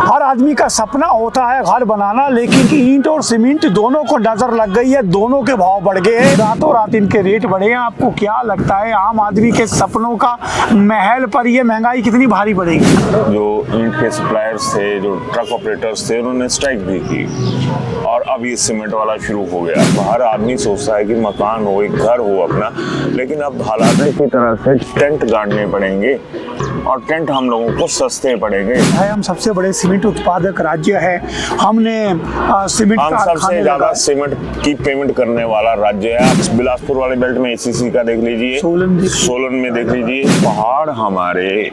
हर आदमी का सपना होता है घर बनाना, लेकिन ईंट और सीमेंट दोनों को नजर लग गई है, दोनों के भाव बढ़ गए हैं, रातों रात इनके रेट बढ़े हैं। आपको क्या लगता है आम आदमी के सपनों का महल पर ये महंगाई कितनी भारी पड़ेगी? जो ईंट के सप्लायर्स थे, जो ट्रक ऑपरेटर्स थे, उन्होंने स्ट्राइक भी की और अब ये सीमेंट वाला शुरू हो गया। हर आदमी सोचता है कि मकान हो, एक घर हो अपना, लेकिन अब हालात की तरह से टेंट गाड़ने पड़ेंगे और टेंट हम लोगों को सस्ते पड़ेंगे। हम सबसे बड़े सीमेंट उत्पादक राज्य है, हमने सीमेंट हम सबसे ज्यादा सीमेंट की पेमेंट करने वाला राज्य है। आप बिलासपुर वाले बेल्ट में एसीसी का देख लीजिए, सोलन में देख लीजिए, पहाड़ हमारे,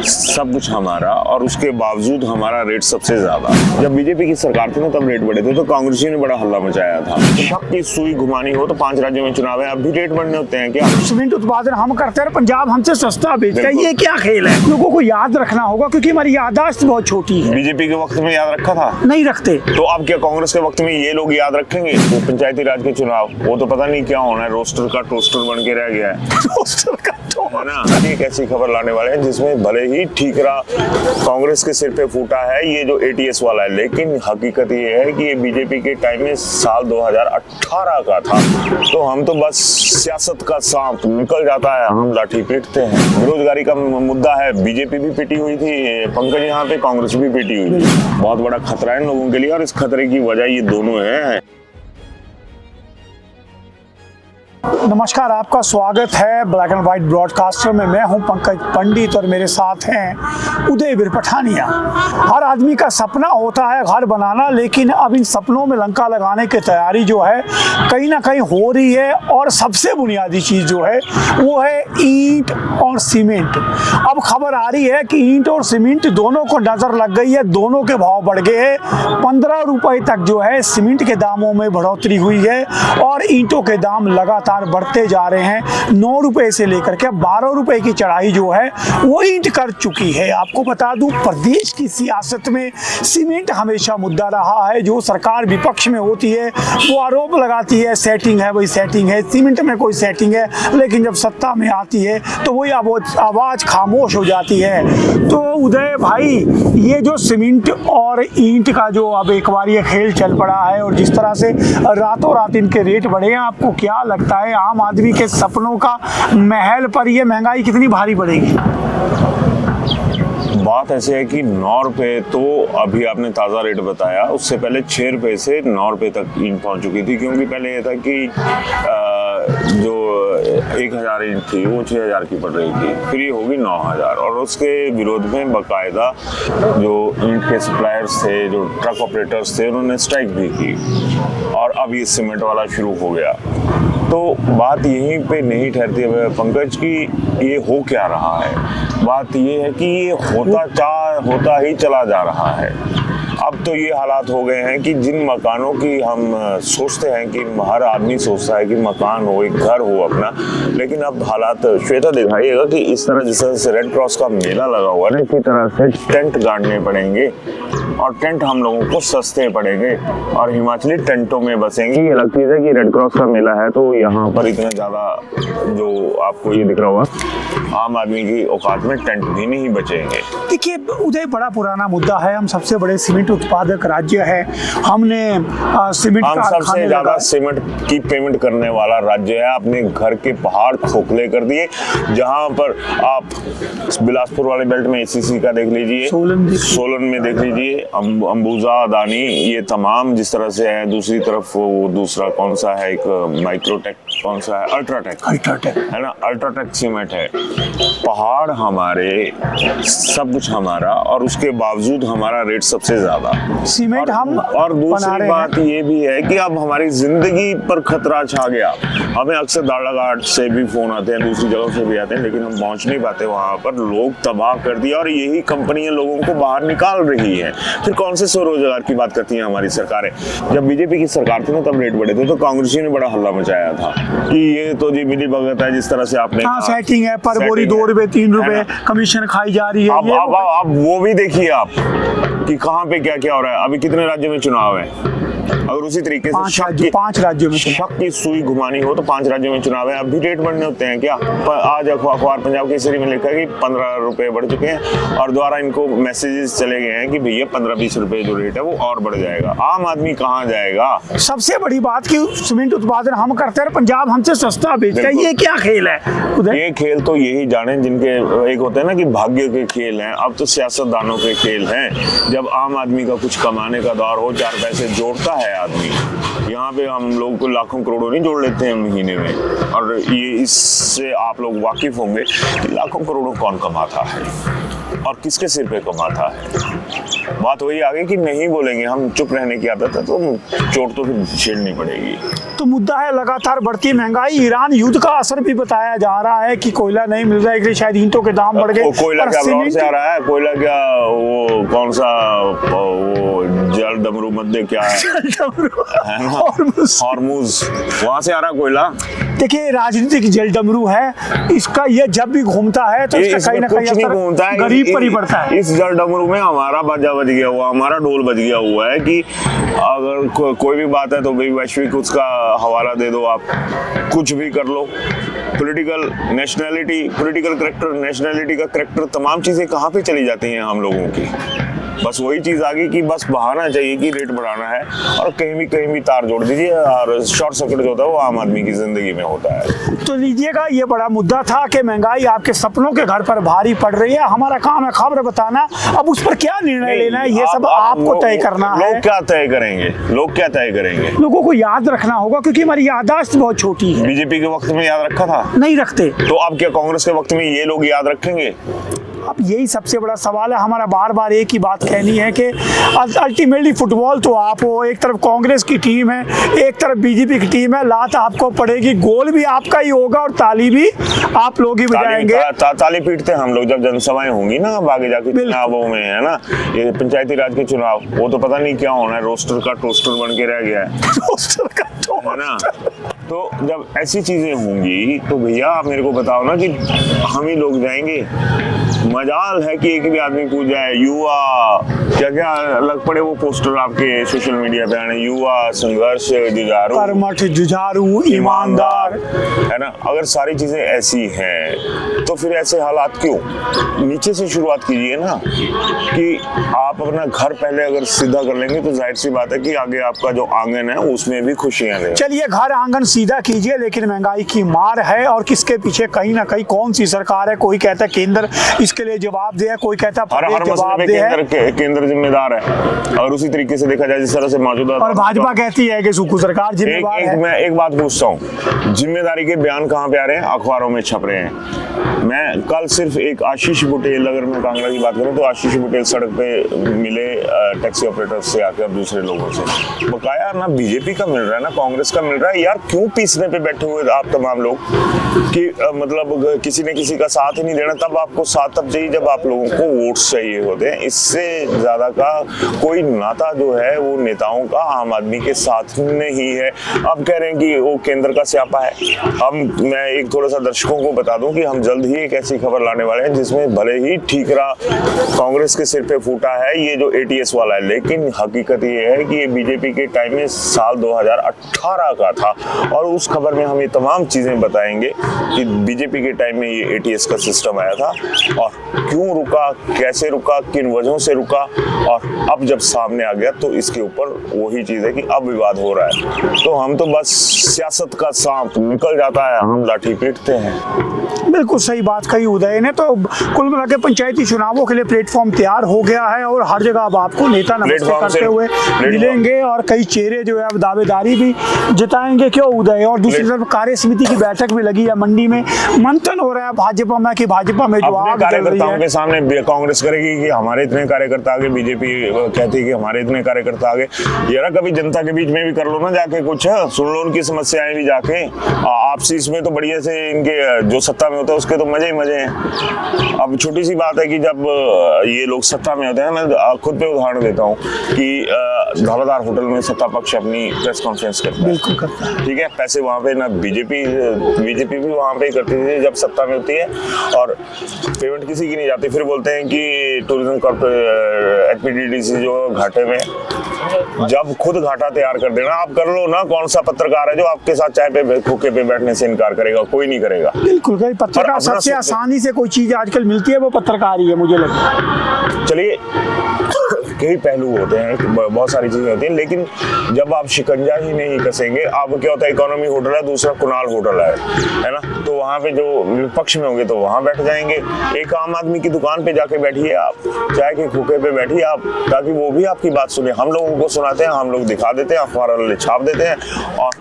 सब कुछ हमारा, और उसके बावजूद हमारा रेट सबसे ज्यादा। जब बीजेपी की सरकार थी ना तब रेट बढ़े थे, तो कांग्रेसियों ने बड़ा हल्ला मचाया था। शक की सुई घुमानी हो तो 5 राज्यों में चुनाव है, अब भी रेट बढ़ने होते हैं क्या? सीमेंट उत्पादन हम करते हैं, पंजाब हमसे सस्ता बेचता है, ये क्या खेल है? लोगों को याद रखना होगा क्योंकि हमारी याददाश्त बहुत छोटी है। बीजेपी के वक्त में याद रखा था? नहीं रखते। तो अब क्या कांग्रेस के वक्त में ये लोग याद रखेंगे? तो पंचायती राज के चुनाव, वो तो पता नहीं क्या होना है, रोस्टर का टोस्टर बन के रह गया है। रोस्टर का है ना। एक ऐसी खबर लाने वाले हैं जिसमें भले ही ठीकरा कांग्रेस के सिर पे फूटा है, ये जो एटीएस वाला है, लेकिन हकीकत ये है कि ये बीजेपी के टाइम में साल 2018 का था। तो हम तो बस सियासत का सांप निकल जाता है, हम लाठी पीटते हैं। बेरोजगारी का मुद्दा है, बीजेपी भी पिटी हुई थी पंकज, यहाँ पे कांग्रेस भी पिटी हुई थी। बहुत बड़ा खतरा है लोगों के लिए, और इस खतरे की वजह ये दोनों है। नमस्कार, आपका स्वागत है ब्लैक एंड व्हाइट ब्रॉडकास्टर में। मैं हूं पंकज पंडित और मेरे साथ हैं उदयवीर पठानिया। हर आदमी का सपना होता है घर बनाना, लेकिन अब इन सपनों में लंका लगाने की तैयारी जो है कहीं ना कहीं हो रही है, और सबसे बुनियादी चीज़ जो है वो है ईंट और सीमेंट। अब खबर आ रही है कि ईंट और सीमेंट दोनों को नज़र लग गई है, दोनों के भाव बढ़ गए हैं। 15 रुपये तक जो है सीमेंट के दामों में बढ़ोतरी हुई है और ईंटों के दाम लगातार बढ़ते जा रहे हैं। 9 रुपए से लेकर के 12 रुपए की चढ़ाई जो है वो ईंट कर चुकी है। आपको बता दूं, प्रदेश की सियासत में सीमेंट हमेशा मुद्दा रहा है। जो सरकार विपक्ष में होती है वो आरोप लगाती है सेटिंग है, वही सेटिंग है, सीमेंट में कोई सेटिंग है, लेकिन जब सत्ता में आती है तो वही आवाज खामोश हो जाती है। तो उदय भाई, ये जो सीमेंट और ईंट का जो अब एक बार ये खेल चल पड़ा है और जिस तरह से रातों रात इनके रेट बढ़े हैं, आपको क्या लगता है आम आदमी के सपनों का महल पर ये महंगाई कितनी भारी पड़ेगी? बात ऐसे है कि 9 रुपए तो अभी आपने ताज़ा रेट बताया, उससे पहले 6 रुपए से 9 रुपए तक ईंट पहुंच चुकी थी। क्योंकि पहले ये था कि जो 1000 ईंट थी वो 6000 की पड़ रही थी, फिर ये होगी 9000, और उसके विरोध में बाकायदा जो ईंट के सप्लायर्स थे, जो ट्रक ऑपरेटर्स थे, उन्होंने स्ट्राइक भी की और अब ये सीमेंट वाला शुरू हो गया। तो बात यहीं पे नहीं ठहरती है पंकज की ये हो क्या रहा है। बात ये है कि ये होता ही चला जा रहा है। अब तो ये हालात हो गए हैं कि जिन मकानों की हम सोचते हैं कि हर आदमी सोचता है कि मकान हो, एक घर हो अपना, लेकिन अब हालात श्वेता दिखाइएगा कि इस तरह जिस तरह से रेड क्रॉस का मेला लगा हुआ है, इसी तरह से टेंट गाड़ने पड़ेंगे और टेंट हम लोगों को सस्ते पड़ेंगे और हिमाचली टेंटों में बसेंगे। ये अलग चीज़ है कि रेड क्रॉस का मेला है तो यहाँ पर इतना ज़्यादा जो आपको ये दिख रहा होगा, आम आदमी की औकात में टेंट भी नहीं बचेंगे। देखिए उदय, बड़ा पुराना मुद्दा है, हम सबसे बड़े सीमेंट उत्पादक राज्य है, हमने सीमेंट हम सबसे ज्यादा सीमेंट की पेमेंट करने वाला राज्य है। अपने घर के पहाड़ खोखले कर दिए। जहां पर आप बिलासपुर वाले बेल्ट में एसीसी का देख लीजिए, सोलन में देख लीजिए, अंबुजा, अदानी, ये तमाम जिस तरह से है। दूसरी तरफ वो दूसरा कौन सा है, एक माइक्रोटेक, कौन सा है, अल्ट्राटेक है ना, अल्ट्राटेक सीमेंट है। पहाड़ हमारे, सब कुछ हमारा, और उसके बावजूद हमारा रेट सबसे ज्यादा सीमेंट हम। और दूसरी बात ये भी है कि अब हमारी जिंदगी पर खतरा छा गया। हमें अक्सर दाड़ाघाट से भी फोन आते हैं, दूसरी जगह से भी आते हैं, लेकिन हम पहुंच नहीं पाते वहां पर। लोग तबाह कर दिया और यही कंपनियां लोगों को बाहर निकाल रही है। फिर कौन से स्वरोजगार की बात करती हैं हमारी सरकारें? जब बीजेपी की सरकार थी ना तब रेट बढ़े थे, तो कांग्रेसियों ने बड़ा हल्ला मचाया था कि ये तो जी मिली भगत है, जिस तरह से आपने सेटिंग है, पर बोरी 2 रुपए 3 रुपए कमीशन खाई जा रही है। अब वो भी देखिए आप कि कहाँ पे क्या क्या हो रहा है। अभी कितने राज्यों में चुनाव है, अगर उसी तरीके से 5 राज्यों में शक की सुई घुमानी हो तो 5 राज्यों में चुनाव है। अब भी रेट बढ़ने होते हैं क्या? आज अखबार पंजाब केसरी में लिखा कि 15 रुपए बढ़ चुके हैं और द्वारा इनको मैसेजेस चले गए हैं कि भैया 15-20 रुपए जो रेट है वो और बढ़ जाएगा। आम आदमी कहाँ जाएगा? सबसे बड़ी बात कि सीमेंट उत्पादन हम करते हैं, पंजाब हमसे सस्ता बेचता है। ये क्या खेल है उधर? ये खेल तो यही जाने जिनके एक होते हैं ना कि भाग्य के खेल हैं, अब तो सियासतदानों के खेल हैं। जब आम आदमी का कुछ कमाने का दौर हो, 4 पैसे जोड़ता है आदमी, यहाँ पे हम लोग को लाखों करोड़ों नहीं जोड़ लेते हैं महीने में। और ये इससे आप लोग वाकिफ होंगे कि लाखों करोड़ों कौन कमाता है और किसके सिर पे कमाता है। बात वही आ गई कि नहीं बोलेंगे, हम चुप रहने की आदत है तो चोट तो फिर झेलनी पड़ेगी। तो मुद्दा है लगातार बढ़ती महंगाई। ईरान युद्ध का असर भी बताया जा रहा है कि कोयला नहीं मिल रहा है, इसलिए शायद ईंटों के दाम बढ़ गए। कोयला क्या अब्रॉड से आ रहा है? कोयला क्या वो कौन सा वो जल डमरू मध्य क्या है ना, हॉर्मुज, वहां से आ रहा कोयला। देखिए राजनीतिक जल डमरू है इसका, ये जब भी घूमता है तो इसका कहीं ना कहीं असर गरीब पर ही पड़ता है। इस जल डमरू में हमारा बाजा बज गया हुआ, हमारा ढोल बज गया हुआ है कि अगर कोई भी बात है तो भाई वैश्विक उसका हवाला दे दो, आप कुछ भी कर लो। Political nationality, political character, nationality का करैक्टर, तमाम चीजें कहाँ पे चली जाती हैं हम लोगों की। बस वही चीज आ गई कि बस बहाना चाहिए कि रेट बढ़ाना है और कहीं भी तार जोड़ दीजिए और शॉर्ट सर्किट जो होता है वो आम आदमी की जिंदगी में होता है। तो लीजिएगा, ये बड़ा मुद्दा था कि महंगाई आपके सपनों के घर पर भारी पड़ रही है। हमारा काम है खबर बताना, अब उस पर क्या निर्णय लेना है ये सब आपको तय करना है। लोग क्या तय करेंगे? लोग क्या तय करेंगे? लोगों को याद रखना होगा क्योंकि हमारी याददाश्त बहुत छोटी है। बीजेपी के वक्त में याद रखा था? नहीं रखते। तो अब क्या कांग्रेस के वक्त में ये लोग याद रखेंगे? अब यही सबसे बड़ा सवाल है। हमारा बार बार एक ही बात कहनी है कि अल्टीमेटली फुटबॉल तो आप हो, एक तरफ कांग्रेस की टीम है, एक तरफ बीजेपी की टीम है, लात आपको पड़ेगी, गोल भी आपका ही होगा और ताली भी आप लोग ही बजाएंगे। ताली पीटते हम लोग जब जनसभाएं होंगी ना आगे जाके चुनावों में, है ना। ये पंचायती राज के चुनाव, वो तो पता नहीं क्या होना है, रोस्टर का टोस्टर बन के रह गया है, रोस्टर का है ना। तो जब ऐसी चीजें होंगी तो भैया आप मेरे को बताओ ना कि हम ही लोग जाएंगे। मजाल है कि एक भी आदमी पूछ जाए युवा क्या क्या लग पड़े वो पोस्टर आपके सोशल मीडिया पे आने, युवा संघर्ष जुझारू, कर्मठ जुझारू ईमानदार, है ना। अगर सारी चीजें ऐसी हैं तो फिर ऐसे हालात क्यों? नीचे से शुरुआत कीजिए ना कि आप अपना घर पहले अगर सीधा कर लेंगे तो जाहिर सी बात है कि आगे आपका जो आंगन है उसमें भी खुशियां रहें। चलिए घर आंगन सीधा कीजिए, लेकिन महंगाई की मार है और किसके पीछे कहीं ना कहीं कौन सी सरकार है। कोई कहता है केंद्र इसके लिए जवाब दे है, कोई कहता है जवाब दे है, केंद्र जिम्मेदार है। और उसी तरीके से देखा जाए जिस तरह से मौजूदा, और भाजपा कहती है कि सुखू सरकार जिम्मेदार है। मैं एक बात पूछता हूँ, जिम्मेदारी के बयान कहाँ पे आ रहे हैं? अखबारों में छप रहे हैं। मैं कल सिर्फ एक आशीष बुटेल, अगर मैं कांगड़ा की बात करूं तो आशीष बुटेल सड़क पे मिले टैक्सी ऑपरेटर से आकर दूसरे लोगों से, बकाया ना बीजेपी का मिल रहा है ना कांग्रेस का मिल रहा है। यार क्यों पीसने पे बैठे हुए आप तमाम लोग कि मतलब किसी ने किसी का साथ ही नहीं देना। तब आपको साथ तब चाहिए जब आप लोगों को वोट्स चाहिए होते हैं। इससे ज्यादा का कोई नाता जो है वो नेताओं का आम आदमी के साथ नहीं है। अब कह रहे हैं कि वो केंद्र का स्यापा है। मैं एक थोड़ा सा दर्शकों को बता दूं कि हम जल्द ही एक ऐसी खबर लाने वाले हैं जिसमें भले ही ठीकरा कांग्रेस के सिर पे फूटा है ये जो एटीएस वाला है, लेकिन हकीकत ये है कि ये बीजेपी के टाइम में साल 2018 का था। और उस खबर में हम ये तमाम चीजें बताएंगे कि बीजेपी के टाइम में ये एटीएस का सिस्टम आया था और क्यों रुका, कैसे रुका, किन वजहों से रुका, और अब जब सामने आ गया तो इसके ऊपर वही चीज है कि अब विवाद हो रहा है। तो हम तो बस सियासत का सांप निकल जाता है, हम लाठी पीटते हैं। बिल्कुल सही बात कही उदय ने। तो कुल मिला के पंचायती चुनावों के लिए प्लेटफॉर्म तैयार हो गया है और हर जगह अब आपको नेता नमस्ते करते हुए मिलेंगे और कई चेहरे जो है अब दावेदारी भी जताएंगे। क्यों उदय? और दूसरी तरफ कार्य समिति की बैठक भी लगी है मंडी में, मंथन हो रहा है भाजपा में कि भाजपा में जो आग जल रही है के सामने कांग्रेस करेगी कि हमारे इतने कार्यकर्ता आगे, बीजेपी कहती है कि हमारे इतने कार्यकर्ता आगे। यार कभी जनता के बीच में भी कर लो ना जाके, कुछ सुन लो उनकी समस्याएं भी जाके। आपसी इसमें तो बढ़िया से इनके जो सत्ता में होता है उसके तो मजे ही मजे हैं। अब छोटी सी बात है कि जब ये लोग सत्ता में होते हैं, मैं खुद पे उदाहरण देता हूँ कि धौलाधार होटल में सत्ता पक्ष अपनी प्रेस कॉन्फ्रेंस करता है, बिल्कुल करता है, ठीक है। पैसे वहाँ पे ना बीजेपी भी वहाँ पे करती थी जब सत्ता में होती है, और पेमेंट किसी की नहीं जाती। फिर बोलते हैं कि टूरिज्म एचपीडीडीसी जो घाटे में, जब खुद घाटा तैयार कर देना, आप कर लो ना। कौन सा पत्रकार है जो आपके साथ चाय पे खोके पे बैठने से इनकार करेगा? कोई नहीं करेगा। बिल्कुल, कई पत्रकार सबसे आसानी से कोई चीज आजकल मिलती है वो पत्रकार ही है, मुझे लगता है। चलिए, कई पहलू होते हैं, बहुत सारी चीजें होती हैं, लेकिन जब आप शिकंजा ही नहीं कसेंगे, आप क्या होता है, इकोनॉमी होटल है, दूसरा कुणाल होटल है ना, तो वहाँ पे जो विपक्ष में होंगे तो वहाँ बैठ जाएंगे। एक आम आदमी की दुकान पे जाके बैठिए आप, चाय के खोखे पे बैठिए आप, ताकि वो भी आपकी बात सुने। हम लोगों को सुनाते हैं, हम लोग दिखा देते हैं, अखबार वाले छाप देते हैं, और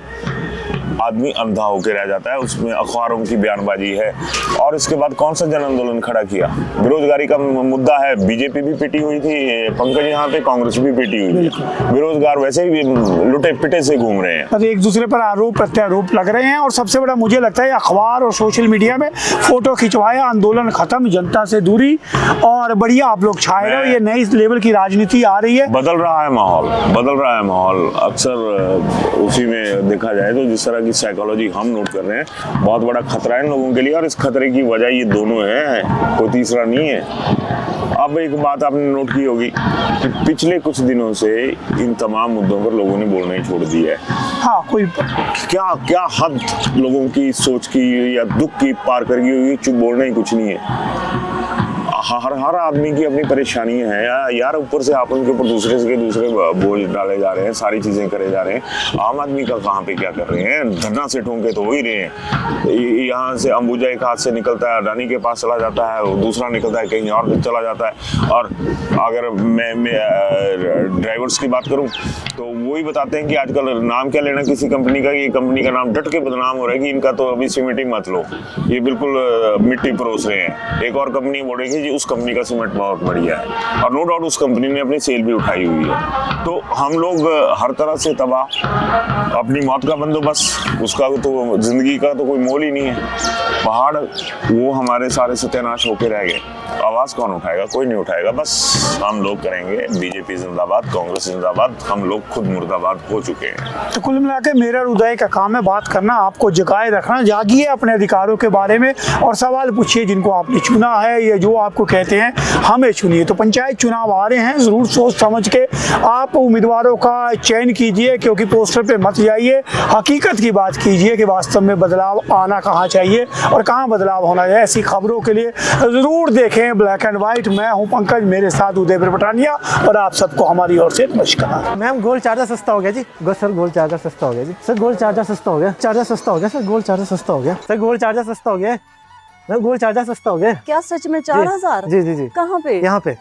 आदमी अंधा होकर रह जाता है। उसमें अखबारों की बयानबाजी है। और इसके बाद कौन सा जन आंदोलन खड़ा किया? बेरोजगारी का मुद्दा है, बीजेपी भी पिटी हुई थी, पंकज यहाँ पे, कांग्रेस भी पिटी हुई थी। बेरोजगार वैसे ही लुटे पिटे से घूम रहे हैं, पर एक दूसरे पर आरोप प्रत्यारोप लग रहे हैं। और सबसे बड़ा मुझे लगता है अखबार और सोशल मीडिया में फोटो खिंचवाया, आंदोलन खत्म, जनता से दूरी, और बढ़िया आप लोग छाए रहो। ये नई लेवल की राजनीति आ रही है। बदल रहा है माहौल। अक्सर उसी में देखा जाए तो जिस तरह की साइकोलॉजी हम नोट कर रहे हैं, बहुत बड़ा खतरा है इन लोगों के लिए, और इस खतरे की वजह ये दोनों है, कोई तीसरा नहीं है। अब एक बात आपने नोट की होगी कि पिछले कुछ दिनों से इन तमाम मुद्दों पर लोगों ने बोलना ही छोड़ दिया है। हाँ, कोई क्या हद लोगों की सोच की या दुख की पार कर गई हुई, चुप बोलना ही कुछ नहीं है। हर आदमी की अपनी परेशानियां हैं यार। ऊपर से आप उनके ऊपर दूसरे बोझ डाले जा रहे हैं, सारी चीजें करे जा रहे हैं। आम आदमी का कहाँ पे क्या कर रहे हैं? धरना से ठोंके तो हो ही रहे हैं। यहाँ से अंबुजा एक हाथ से निकलता है, अडानी के पास चला जाता है, दूसरा निकलता है कहीं और चला जाता है। और अगर मैं ड्राइवर्स की बात करूं तो वही बताते हैं कि आजकल नाम क्या लेना किसी कंपनी का, ये कंपनी का नाम डट के बदनाम हो रहा है कि इनका तो अभी सीमेंट ही मत लो, ये बिल्कुल मिट्टी परोस रहे हैं। एक और कंपनी बोलेगी जी उस कंपनी का सीमेंट बहुत बढ़िया है, और नो डाउट उस कंपनी ने अपनी सेल भी उठाई हुई है। तो हम लोग हर तरह से तबाह, अपनी मौत का बंदोबस्त, उसका तो जिंदगी का तो कोई मोल ही नहीं है। पहाड़ वो हमारे सारे सत्यानाश होके रह गए। आवाज कौन उठाएगा? कोई नहीं उठाएगा। बस हम लोग करेंगे। बीजेपी जिंदाबाद, कांग्रेस जिंदाबाद, हम लोग खुद मुर्दाबाद हो चुके हैं। तो कुल मिला के मेरा हृदय का काम है बात करना, आपको जगाए रखना। जागिए अपने अधिकारों के बारे में और सवाल पूछिए जिनको आपने चुना है, या जो आपको कहते हैं हमें चुनिए। तो पंचायत चुनाव आ रहे हैं, जरूर सोच समझ के आप उम्मीदवारों का चयन कीजिए, क्योंकि पोस्टर पे मत जाइए, हकीकत की बात कीजिए कि वास्तव में बदलाव आना कहाँ चाहिए और कहाँ बदलाव होना चाहिए। ऐसी खबरों के लिए जरूर देखें ब्लैक एंड व्हाइट। मैं हूं पंकज, मेरे साथ उदय पठानिया, और आप सबको हमारी ओर से नमस्कार। मैम गोल्ड चार्जर सस्ता हो गया जी। सर गोल्ड चार्जर सस्ता हो गया जी। सर गोल्ड चार्जर सस्ता हो गया। चार्जर सस्ता हो गया सर। गोल्ड चार्जर सस्ता हो गया सर। गोल्ड चार्जर सस्ता हो गया। मैम गोल्ड चार्जर सस्ता हो गया। क्या सच में 4000? जी जी जी। कहाँ पे? यहाँ पे।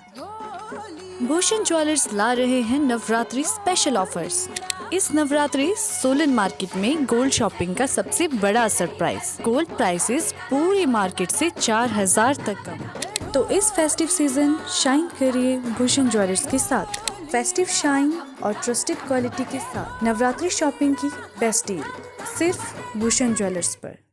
भूषण ज्वेलर्स ला रहे हैं नवरात्रि स्पेशल ऑफर्स। इस नवरात्रि सोलन मार्केट में गोल्ड शॉपिंग का सबसे बड़ा सरप्राइज। गोल्ड प्राइसेस पूरी मार्केट से 4000 तक कम। तो इस फेस्टिव सीजन शाइन करिए भूषण ज्वेलर्स के साथ। फेस्टिव शाइन और ट्रस्टेड क्वालिटी के साथ नवरात्रि शॉपिंग की बेस्ट डील सिर्फ भूषण ज्वेलर्स पर।